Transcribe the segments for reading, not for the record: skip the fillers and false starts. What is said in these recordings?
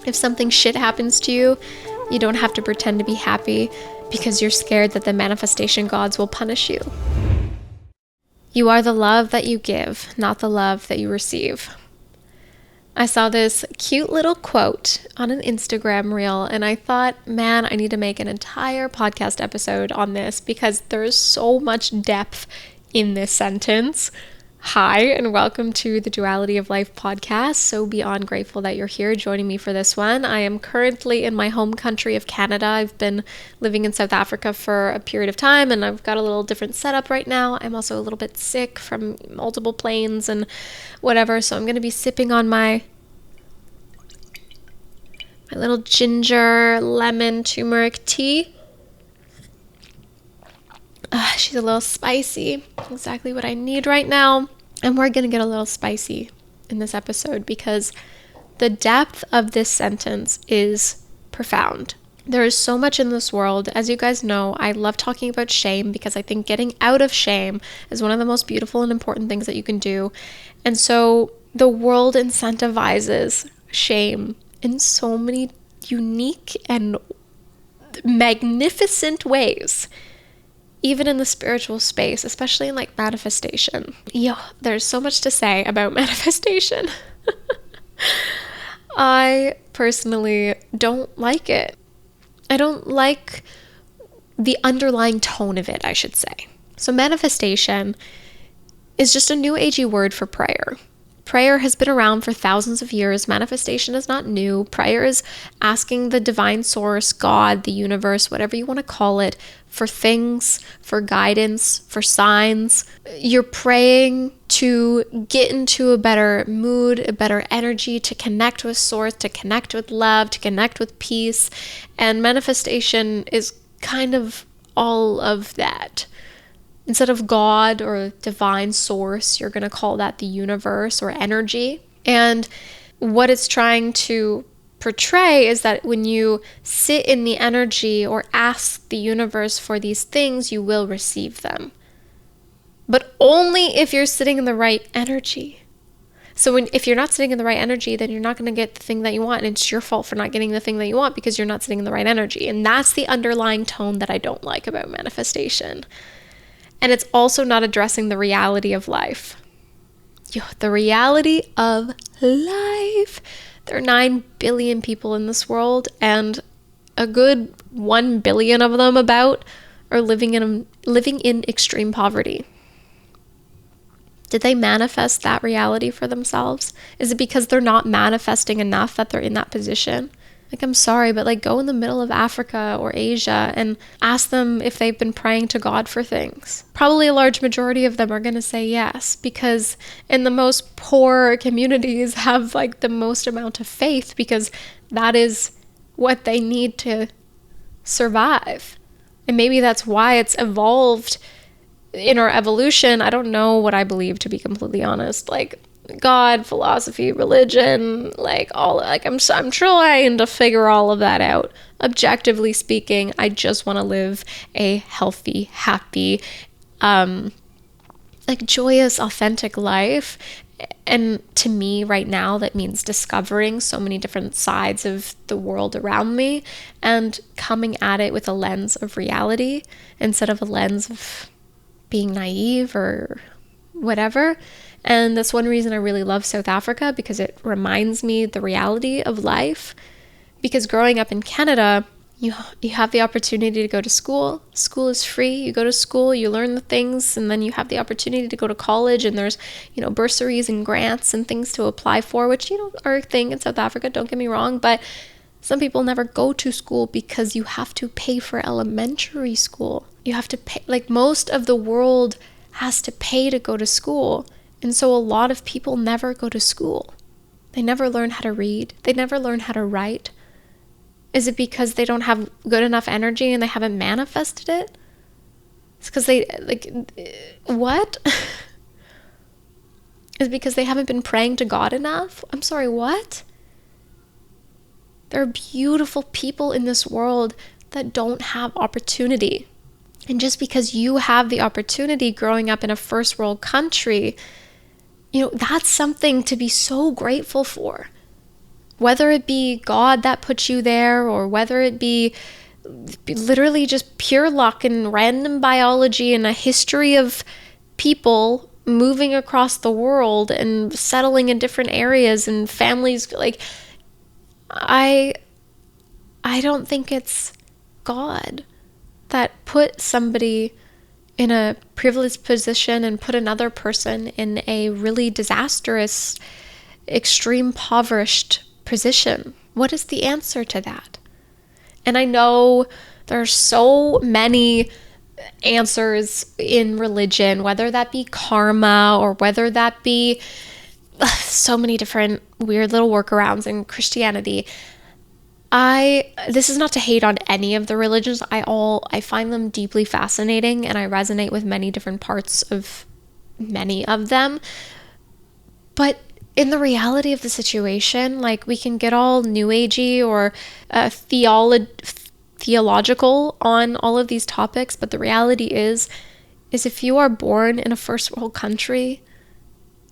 If something shit happens to you, you don't have to pretend to be happy because you're scared that the manifestation gods will punish you. You are the love that you give, not the love that you receive. I saw this cute little quote on an Instagram reel, and I thought, man, I need to make an entire podcast episode on this because there's so much depth in this sentence. Hi, and welcome to the Duality of Life podcast. So beyond grateful that you're here joining me for this one. I am currently in my home country of Canada. I've been living in South Africa for a period of time, and I've got a little different setup right now. I'm also a little bit sick from multiple planes and whatever, so I'm going to be sipping on my little ginger lemon turmeric tea. She's a little spicy, exactly what I need right now. And we're going to get a little spicy in this episode because the depth of this sentence is profound. There is so much in this world. As you guys know, I love talking about shame because I think getting out of shame is one of the most beautiful and important things that you can do. And so the world incentivizes shame in so many unique and magnificent ways. Even in the spiritual space, especially in like manifestation. There's so much to say about manifestation. I personally don't like it. I don't like the underlying tone of it, I should say. So manifestation is just a new agey word for prayer. Prayer has been around for thousands of years. Manifestation is not new. Prayer is asking the divine source, God, the universe, whatever you want to call it, for things, for guidance, for signs. You're praying to get into a better mood, a better energy, to connect with source, to connect with love, to connect with peace. And manifestation is kind of all of that. Instead of God or divine source, you're going to call that the universe or energy. And what it's trying to portray is that when you sit in the energy or ask the universe for these things, you will receive them. But only if you're sitting in the right energy. So if you're not sitting in the right energy, then you're not going to get the thing that you want. And it's your fault for not getting the thing that you want because you're not sitting in the right energy. And that's the underlying tone that I don't like about manifestation. And it's also not addressing the reality of life. The reality of life. There are 9 billion people in this world, and a good 1 billion of them are living in extreme poverty. Did they manifest that reality for themselves? Is it because they're not manifesting enough that they're in that position? Like, I'm sorry, but go in the middle of Africa or Asia and ask them if they've been praying to God for things. Probably a large majority of them are going to say yes, because in the most poor communities have the most amount of faith because that is what they need to survive. And maybe that's why it's evolved in our evolution. I don't know what I believe, to be completely honest. God, philosophy, religion, I'm trying to figure all of that out. Objectively speaking, I just want to live a healthy, happy, joyous, authentic life. And to me right now, that means discovering so many different sides of the world around me and coming at it with a lens of reality instead of a lens of being naive or whatever. And that's one reason I really love South Africa, because it reminds me the reality of life. Because growing up in Canada, you have the opportunity to go to school. School is free. You go to school, you learn the things, and then you have the opportunity to go to college, and there's, bursaries and grants and things to apply for, which, are a thing in South Africa, don't get me wrong, but some people never go to school because you have to pay for elementary school. You have to pay, most of the world has to pay to go to school. And so a lot of people never go to school. They never learn how to read. They never learn how to write. Is it because they don't have good enough energy and they haven't manifested it? It's because they, what? Is it because they haven't been praying to God enough? I'm sorry, what? There are beautiful people in this world that don't have opportunity. And just because you have the opportunity growing up in a first world country, that's something to be so grateful for. Whether it be God that put you there, or whether it be literally just pure luck and random biology and a history of people moving across the world and settling in different areas and families, like I don't think it's God that put somebody in a privileged position and put another person in a really disastrous, extreme impoverished position. What is the answer to that? And I know there's so many answers in religion, whether that be karma or whether that be so many different weird little workarounds in Christianity. This is not to hate on any of the religions. I find them deeply fascinating, and I resonate with many different parts of many of them. But in the reality of the situation, like, we can get all new agey or theological on all of these topics, but the reality is if you are born in a first world country,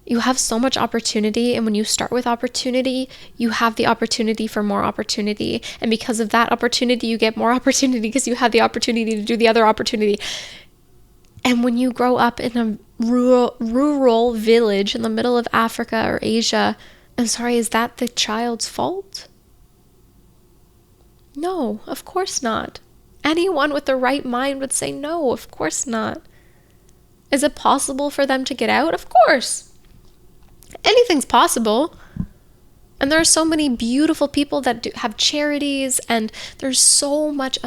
you have so much opportunity, and when you start with opportunity, you have the opportunity for more opportunity, and because of that opportunity, you get more opportunity because you have the opportunity to do the other opportunity. And when you grow up in a rural village in the middle of Africa or Asia, I'm sorry, is that the child's fault? No, of course not. Anyone with the right mind would say no, of course not. Is it possible for them to get out? Of course. Anything's possible. And there are so many beautiful people that have charities, and there's so much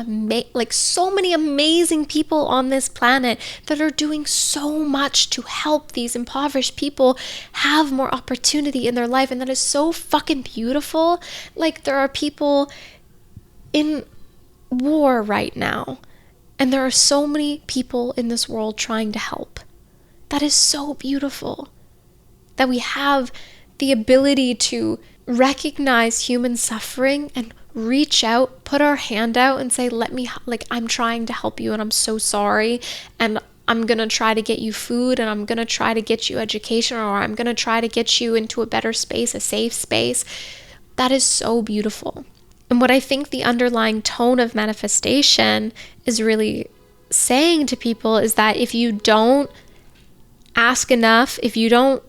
so many amazing people on this planet that are doing so much to help these impoverished people have more opportunity in their life, and that is so fucking beautiful. Like, there are people in war right now, and there are so many people in this world trying to help. That is so beautiful. That we have the ability to recognize human suffering and reach out, put our hand out and say, I'm trying to help you, and I'm so sorry, and I'm going to try to get you food, and I'm going to try to get you education, or I'm going to try to get you into a better space, a safe space. That is so beautiful. And what I think the underlying tone of manifestation is really saying to people is that if you don't ask enough, if you don't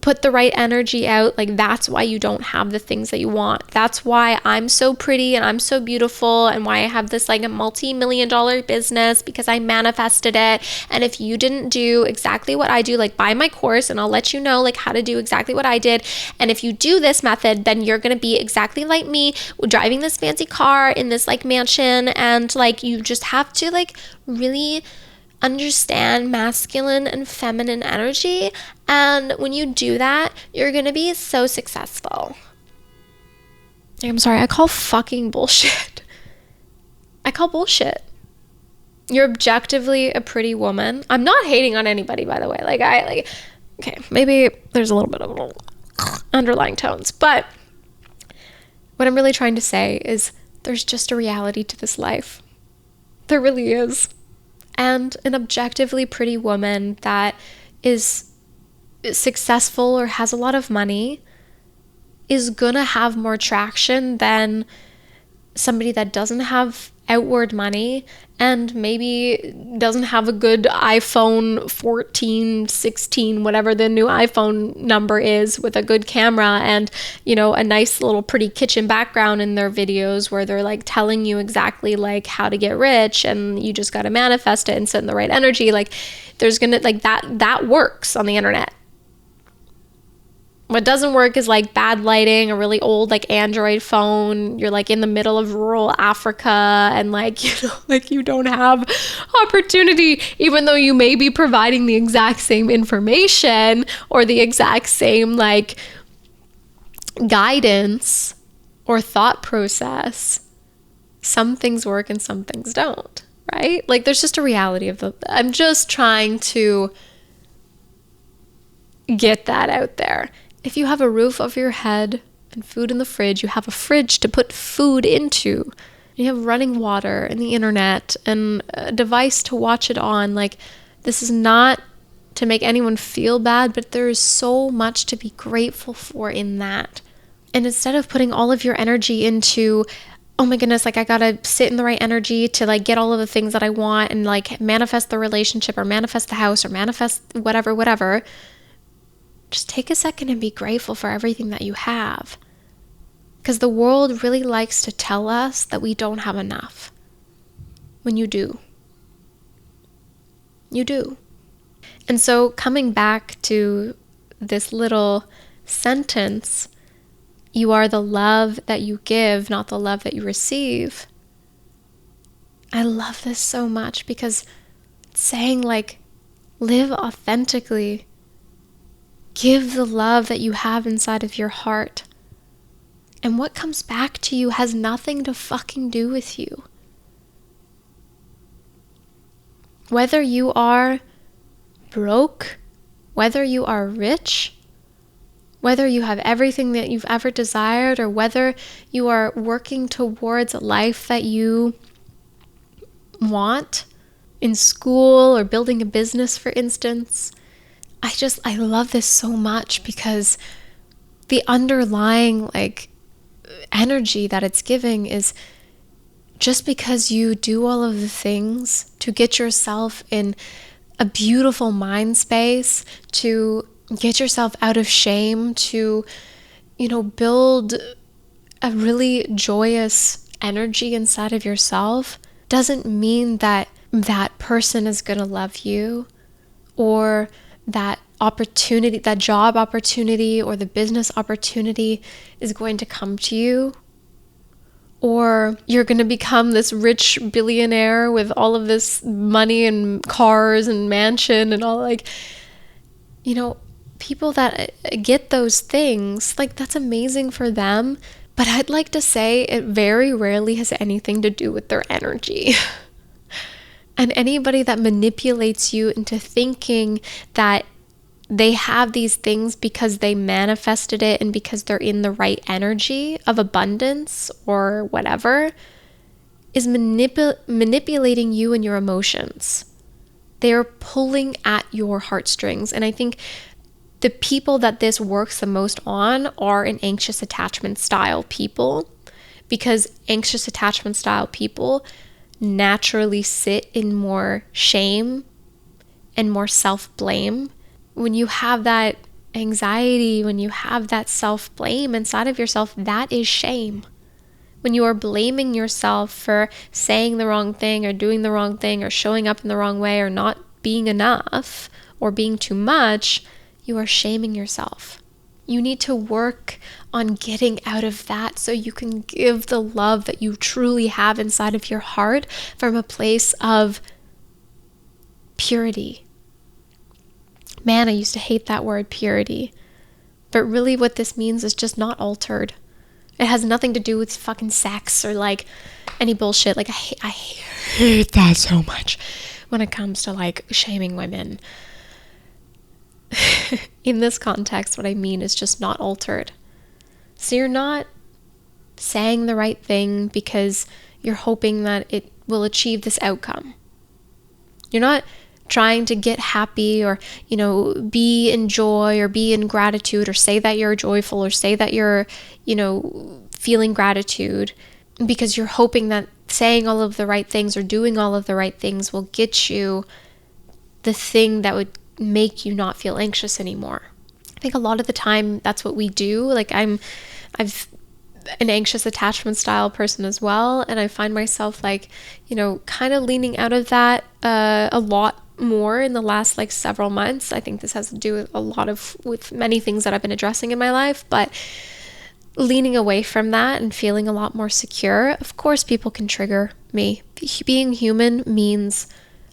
put the right energy out, like, that's why you don't have the things that you want. That's why I'm so pretty and I'm so beautiful, and why I have this like a multi-million-dollar business, because I manifested it. And if you didn't do exactly what I do, like, buy my course and I'll let you know like how to do exactly what I did. And if you do this method, then you're going to be exactly like me, driving this fancy car in this like mansion. And like, you just have to like really understand masculine and feminine energy, and when you do that, you're gonna be so successful. I'm sorry, I call fucking bullshit. I call bullshit. You're objectively a pretty woman. I'm not hating on anybody, by the way. Okay, maybe there's a little bit of underlying tones, but what I'm really trying to say is there's just a reality to this life. There really is. And an objectively pretty woman that is successful or has a lot of money is gonna have more traction than somebody that doesn't have outward money and maybe doesn't have a good iPhone 14, 16, whatever the new iPhone number is, with a good camera and, you know, a nice little pretty kitchen background in their videos where they're like telling you exactly like how to get rich, and you just got to manifest it and send the right energy. Like, there's gonna like that works on the internet. What doesn't work is like bad lighting, a really old like Android phone. You're like in the middle of rural Africa, and like, you know, like you don't have opportunity, even though you may be providing the exact same information or the exact same like guidance or thought process. Some things work and some things don't, right? Like, there's just a reality of I'm just trying to get that out there. If you have a roof over your head and food in the fridge, you have a fridge to put food into, you have running water and the internet and a device to watch it on. Like, this is not to make anyone feel bad, but there is so much to be grateful for in that. And instead of putting all of your energy into, oh my goodness, like I gotta sit in the right energy to like get all of the things that I want and like manifest the relationship or manifest the house or manifest whatever, just take a second and be grateful for everything that you have. Because the world really likes to tell us that we don't have enough. When you do. You do. And so coming back to this little sentence, you are the love that you give, not the love that you receive. I love this so much because it's saying like, live authentically. Give the love that you have inside of your heart. And what comes back to you has nothing to fucking do with you. Whether you are broke, whether you are rich, whether you have everything that you've ever desired, or whether you are working towards a life that you want in school or building a business, for instance, I love this so much because the underlying like energy that it's giving is just because you do all of the things to get yourself in a beautiful mind space, to get yourself out of shame, to, build a really joyous energy inside of yourself, doesn't mean that that person is going to love you, or that opportunity, that job opportunity or the business opportunity is going to come to you, or you're going to become this rich billionaire with all of this money and cars and mansion and all, like, people that get those things, like, that's amazing for them. But I'd like to say it very rarely has anything to do with their energy. And anybody that manipulates you into thinking that they have these things because they manifested it and because they're in the right energy of abundance or whatever is manipulating you and your emotions. They're pulling at your heartstrings. And I think the people that this works the most on are an anxious attachment style people, because anxious attachment style people naturally sit in more shame and more self-blame. When you have that anxiety, when you have that self-blame inside of yourself, that is shame. When you are blaming yourself for saying the wrong thing or doing the wrong thing or showing up in the wrong way or not being enough or being too much, you are shaming yourself. You need to work on getting out of that so you can give the love that you truly have inside of your heart from a place of purity. Man, I used to hate that word, purity. But really what this means is just not altered. It has nothing to do with fucking sex or like any bullshit. Like I hate that so much when it comes to like shaming women. In this context, what I mean is just not altered. So you're not saying the right thing because you're hoping that it will achieve this outcome. You're not trying to get happy or, be in joy or be in gratitude or say that you're joyful or say that you're, feeling gratitude because you're hoping that saying all of the right things or doing all of the right things will get you the thing that would make you not feel anxious anymore. I think a lot of the time that's what we do. Like I've an anxious attachment style person as well, and I find myself like, kind of leaning out of that a lot more in the last like several months. I think this has to do with many things that I've been addressing in my life, but leaning away from that and feeling a lot more secure. Of course, people can trigger me. Being human means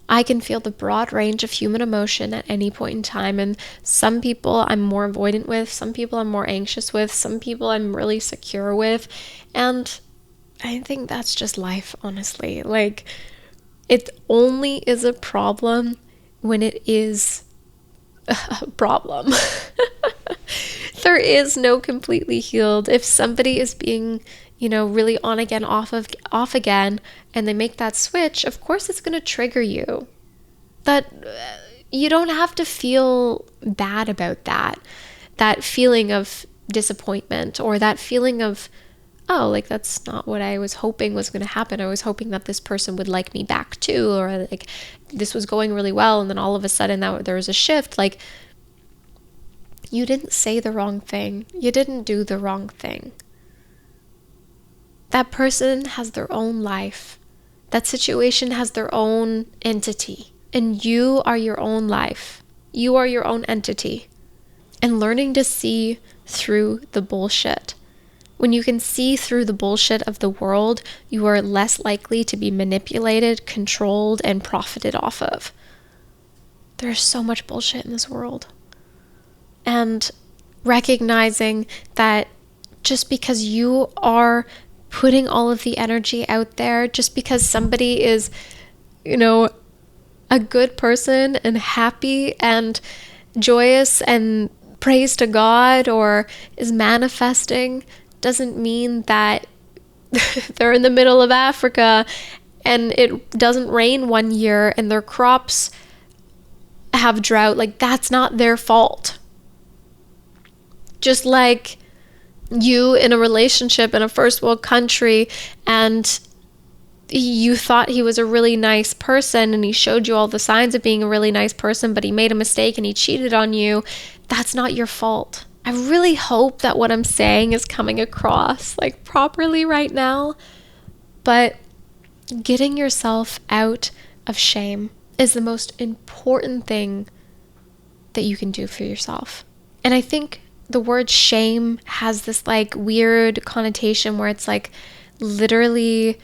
I can feel the broad range of human emotion at any point in time. And some people I'm more avoidant with, some people I'm more anxious with, some people I'm really secure with. And I think that's just life, honestly. Like, it only is a problem when it is a problem. There is no completely healed. If somebody is being, really on again, off again, and they make that switch, of course it's going to trigger you. But you don't have to feel bad about that. That feeling of disappointment or that feeling of, oh, like that's not what I was hoping was going to happen. I was hoping that this person would like me back too, or like this was going really well, and then all of a sudden there was a shift. Like, you didn't say the wrong thing. You didn't do the wrong thing. That person has their own life. That situation has their own entity. And you are your own life. You are your own entity. And learning to see through the bullshit. When you can see through the bullshit of the world, you are less likely to be manipulated, controlled, and profited off of. There's so much bullshit in this world. And recognizing that just because you are putting all of the energy out there, just because somebody is, a good person and happy and joyous and prays to God or is manifesting, doesn't mean that they're in the middle of Africa and it doesn't rain one year and their crops have drought. Like, that's not their fault. Just like you in a relationship in a first world country and you thought he was a really nice person and he showed you all the signs of being a really nice person, but he made a mistake and he cheated on you. That's not your fault. I really hope that what I'm saying is coming across like properly right now, but getting yourself out of shame is the most important thing that you can do for yourself. And I think the word shame has this like weird connotation where it's like literally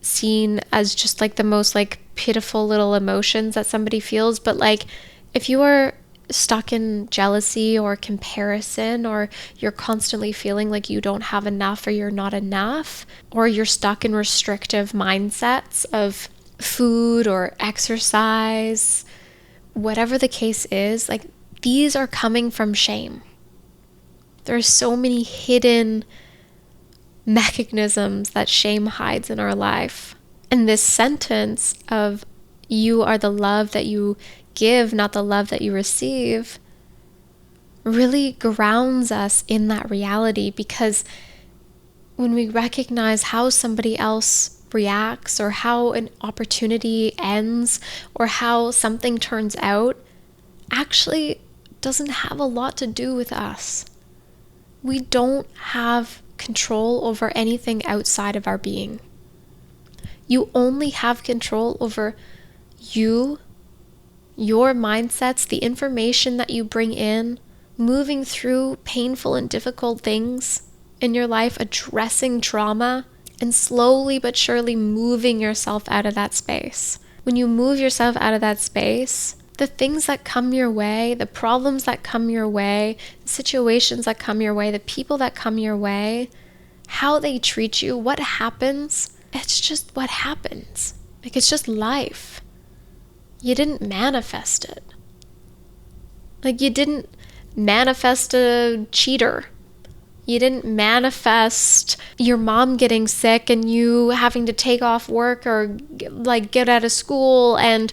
seen as just like the most like pitiful little emotions that somebody feels. But like, if you are stuck in jealousy or comparison, or you're constantly feeling like you don't have enough or you're not enough, or you're stuck in restrictive mindsets of food or exercise, whatever the case is, like these are coming from shame. There's so many hidden mechanisms that shame hides in our life. And this sentence of you are the love that you give, not the love that you receive, really grounds us in that reality, because when we recognize how somebody else reacts or how an opportunity ends or how something turns out actually doesn't have a lot to do with us. We don't have control over anything outside of our being. You only have control over you, your mindsets, the information that you bring in, moving through painful and difficult things in your life, addressing trauma, and slowly but surely moving yourself out of that space. When you move yourself out of that space, the things that come your way, the problems that come your way, the situations that come your way, the people that come your way, how they treat you, what happens, it's just what happens. Like, it's just life. You didn't manifest it. Like, you didn't manifest a cheater. You didn't manifest your mom getting sick and you having to take off work or like get out of school and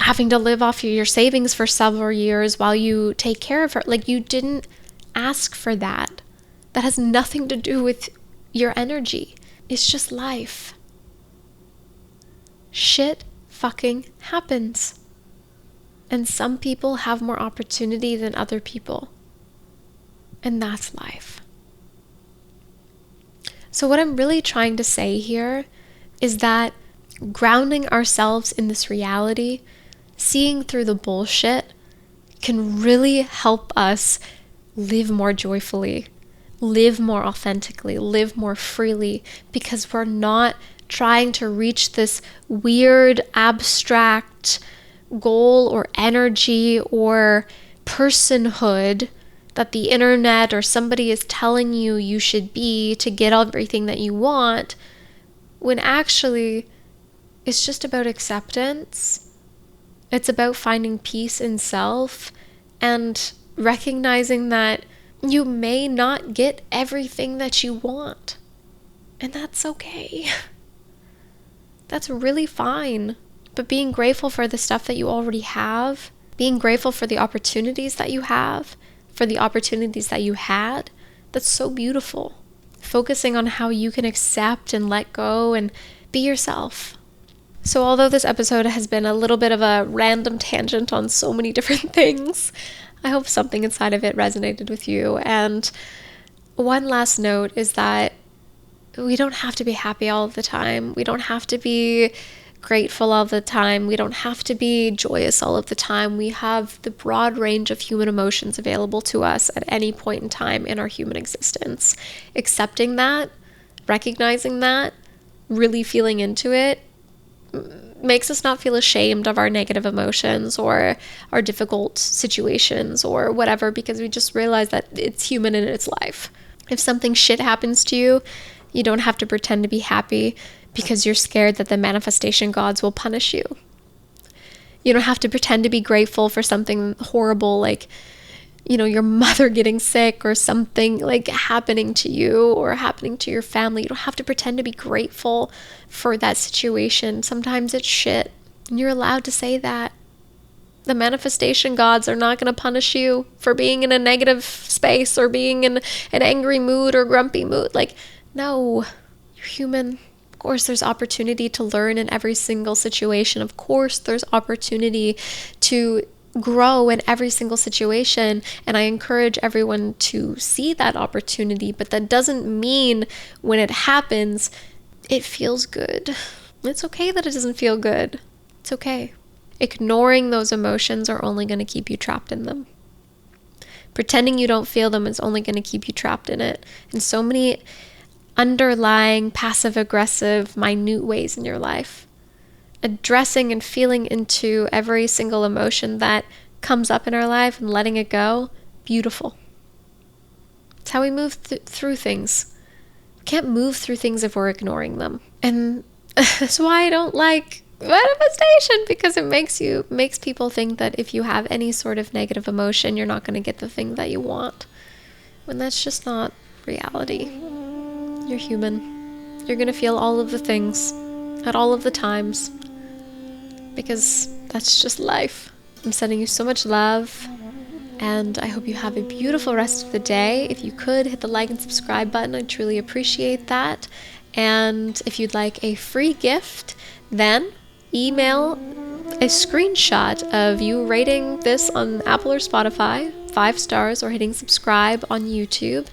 having to live off your savings for several years while you take care of her. Like, you didn't ask for that. That has nothing to do with your energy. It's just life. Shit fucking happens. And some people have more opportunity than other people. And that's life. So what I'm really trying to say here is that grounding ourselves in this reality, seeing through the bullshit, can really help us live more joyfully, live more authentically, live more freely, because we're not trying to reach this weird, abstract goal or energy or personhood that the internet or somebody is telling you you should be to get everything that you want, when actually it's just about acceptance. It's about finding peace in self and recognizing that you may not get everything that you want. And that's okay. That's really fine. But being grateful for the stuff that you already have, being grateful for the opportunities that you have, for the opportunities that you had, That's so beautiful. Focusing on how you can accept and let go and be yourself. So although this episode has been a little bit of a random tangent on so many different things, I hope something inside of it resonated with you. And one last note is that we don't have to be happy all of the time. We don't have to be grateful all the time. We don't have to be joyous all of the time. We have the broad range of human emotions available to us at any point in time in our human existence. Accepting that, recognizing that, really feeling into it, makes us not feel ashamed of our negative emotions or our difficult situations or whatever, because we just realize that it's human and it's life. If something shit happens to you, you don't have to pretend to be happy because you're scared that the manifestation gods will punish you. You don't have to pretend to be grateful for something horrible like, your mother getting sick or something like happening to you or happening to your family. You don't have to pretend to be grateful for that situation. Sometimes it's shit, and you're allowed to say that. The manifestation gods are not going to punish you for being in a negative space or being in an angry mood or grumpy mood. No, you're human. Of course, there's opportunity to learn in every single situation. Of course, there's opportunity to grow in every single situation. And I encourage everyone to see that opportunity. But that doesn't mean when it happens, it feels good. It's okay that it doesn't feel good. It's okay. Ignoring those emotions are only going to keep you trapped in them. Pretending you don't feel them is only going to keep you trapped in it. And so many underlying passive-aggressive, minute ways in your life. Addressing and feeling into every single emotion that comes up in our life and letting it go, beautiful. It's how we move through things. We can't move through things if we're ignoring them. And that's why I don't like manifestation, because it makes people think that if you have any sort of negative emotion, you're not going to get the thing that you want. When that's just not reality. You're human. You're going to feel all of the things at all of the times, because that's just life. I'm sending you so much love, and I hope you have a beautiful rest of the day. If you could hit the like and subscribe button, I'd truly appreciate that. And if you'd like a free gift, then email a screenshot of you rating this on Apple or Spotify 5 stars or hitting subscribe on YouTube.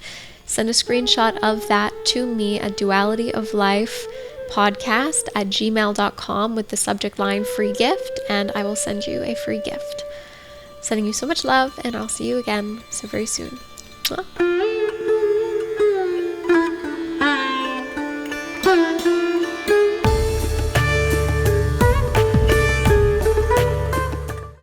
Send a screenshot of that to me at dualityoflifepodcast@gmail.com with the subject line free gift, and I will send you a free gift. Sending you so much love, and I'll see you again so very soon. Mwah.